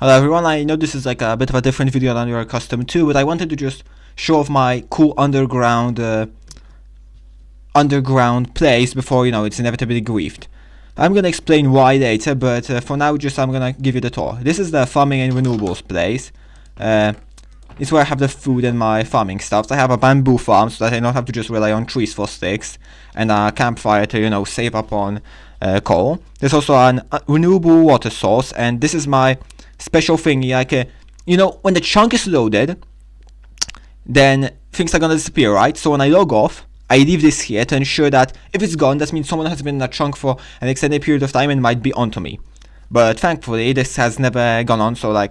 Hello everyone, I know this is like a bit of a different video than you're accustomed to, but I wanted to just show off my cool underground place before, it's inevitably griefed. I'm gonna explain why later, but for now I'm gonna give you the tour. This is the farming and renewables place. It's where I have the food and my farming stuff. I have a bamboo farm so that I don't have to just rely on trees for sticks, and a campfire to, save up on coal. There's also an renewable water source, and this is my special thingy, like, when the chunk is loaded, then things are gonna disappear, right? So when I log off, I leave this here to ensure that if it's gone, that means someone has been in a chunk for an extended period of time and might be onto me. But thankfully, this has never gone on, so I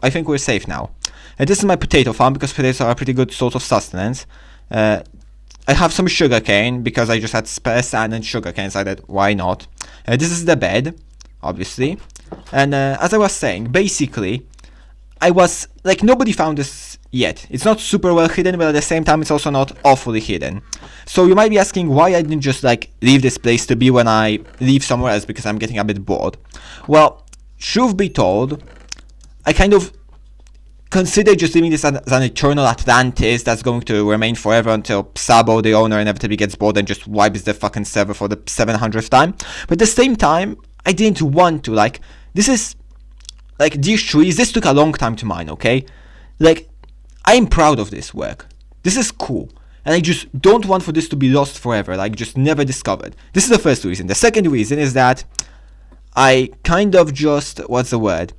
think we're safe now. This is my potato farm, because potatoes are a pretty good source of sustenance. I have some sugarcane, because I just had spare sand and sugarcane, so I said, why not? This is the bed, obviously. And as I was saying, basically, nobody found this yet. It's not super well hidden, but at the same time, it's also not awfully hidden. So you might be asking why I didn't just, leave this place to be when I leave somewhere else, because I'm getting a bit bored. Well, truth be told, I kind of consider just leaving this as an eternal Atlantis that's going to remain forever until Sabo, the owner, inevitably gets bored and just wipes the fucking server for the 700th time. But at the same time, I didn't want to, this is, these trees, this took a long time to mine, okay? I'm proud of this work. This is cool. And I just don't want for this to be lost forever, just never discovered. This is the first reason. The second reason is that I kind of just, what's the word?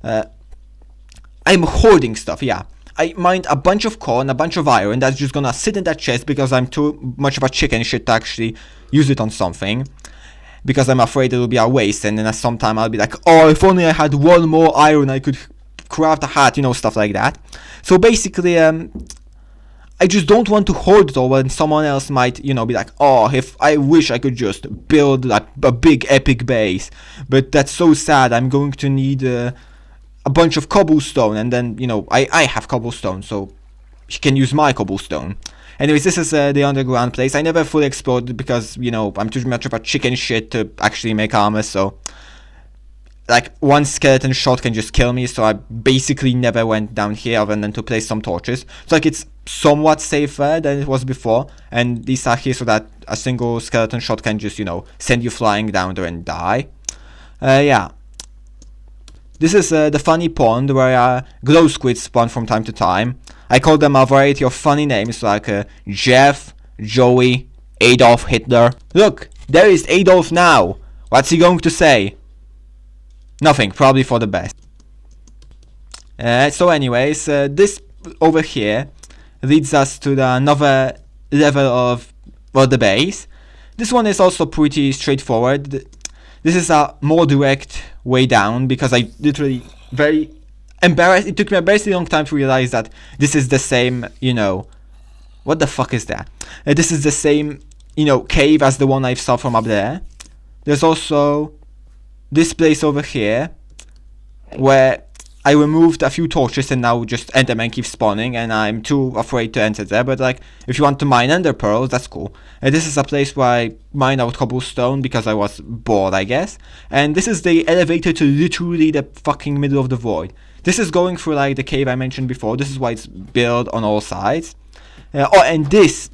I'm hoarding stuff, yeah. I mined a bunch of coal and a bunch of iron that's just gonna sit in that chest because I'm too much of a chicken shit to actually use it on something. Because I'm afraid it'll be a waste, and then at some time I'll be like, oh, if only I had one more iron I could craft a hat, stuff like that. So basically, I just don't want to hoard it all when someone else might, be like, oh, if I wish I could just build a big epic base, but that's so sad, I'm going to need a bunch of cobblestone, and then, I have cobblestone, so you can use my cobblestone. Anyways, this is the underground place. I never fully explored it because, I'm too much of a chicken shit to actually make armor, so one skeleton shot can just kill me, so I basically never went down here other than to place some torches. So it's somewhat safer than it was before, and these are here so that a single skeleton shot can just, send you flying down there and die. Yeah. This is the funny pond where glow squids spawn from time to time. I call them a variety of funny names like Jeff, Joey, Adolf Hitler. Look, there is Adolf now. What's he going to say? Nothing, probably for the best. So anyways, this over here leads us to another level of, the base. This one is also pretty straightforward. This is a more direct way down because I literally very embarrassed. It took me a very long time to realize that this is the same, what the fuck is that? This is the same, cave as the one I saw from up there. There's also this place over here where I removed a few torches and now just Endermen keep spawning and I'm too afraid to enter there, but if you want to mine Ender Pearls, that's cool. This is a place where I mined out cobblestone because I was bored, I guess. And this is the elevator to literally the fucking middle of the void. This is going through the cave I mentioned before. This is why it's built on all sides. And this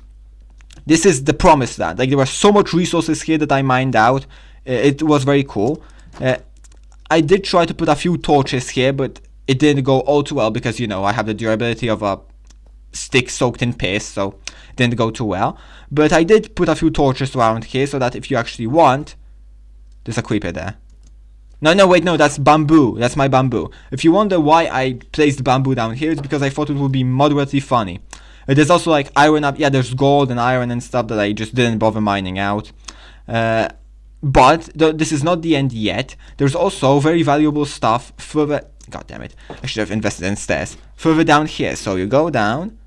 is the promised land. There were so much resources here that I mined out. It was very cool. I did try to put a few torches here, but it didn't go all too well because, I have the durability of a stick soaked in piss, so it didn't go too well. But I did put a few torches around here so that if you actually want... There's a creeper there. No, wait, no, that's bamboo. That's my bamboo. If you wonder why I placed bamboo down here, it's because I thought it would be moderately funny. There's also iron up... Yeah, there's gold and iron and stuff that I just didn't bother mining out. But this is not the end yet. There's also very valuable stuff further... God damn it. I should have invested in stairs. Further down here. So you go down.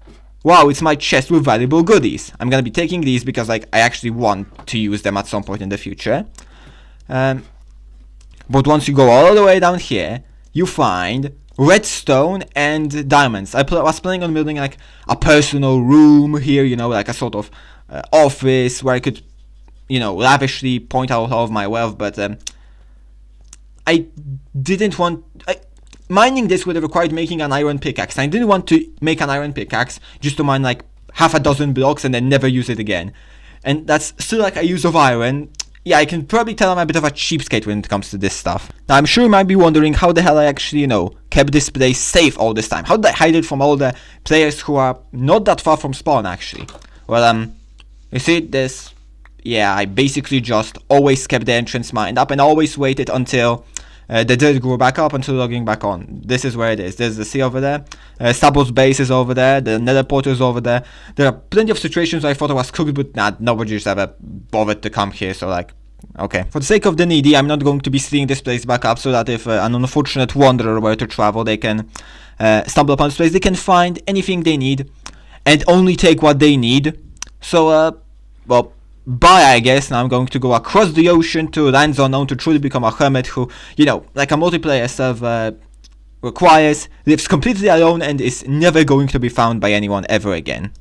Wow, it's my chest with valuable goodies. I'm gonna be taking these because I actually want to use them at some point in the future. But once you go all the way down here, you find redstone and diamonds. I was planning on building a personal room here, a sort of office where I could lavishly point out all of my wealth, but I didn't want... mining this would have required making an iron pickaxe. And I didn't want to make an iron pickaxe just to mine like half a dozen blocks and then never use it again. And that's still like a use of iron. Yeah, I can probably tell I'm a bit of a cheapskate when it comes to this stuff. Now, I'm sure you might be wondering how the hell I actually, kept this place safe all this time. How did I hide it from all the players who are not that far from spawn, actually? Well, you see this? Yeah, I basically just always kept the entrance mined up and always waited until the dirt grew back up until logging back on. This is where it is. There's the sea over there. Sabo's base is over there. The nether portal is over there. There are plenty of situations where I thought I was cooked, but nah, nobody just ever bothered to come here, so like, okay. For the sake of the needy, I'm not going to be sealing this place back up so that if an unfortunate wanderer were to travel, they can stumble upon this place. They can find anything they need and only take what they need. So, well, bye, I guess. Now I'm going to go across the ocean to lands unknown to truly become a hermit who, like a multiplayer server requires, lives completely alone and is never going to be found by anyone ever again.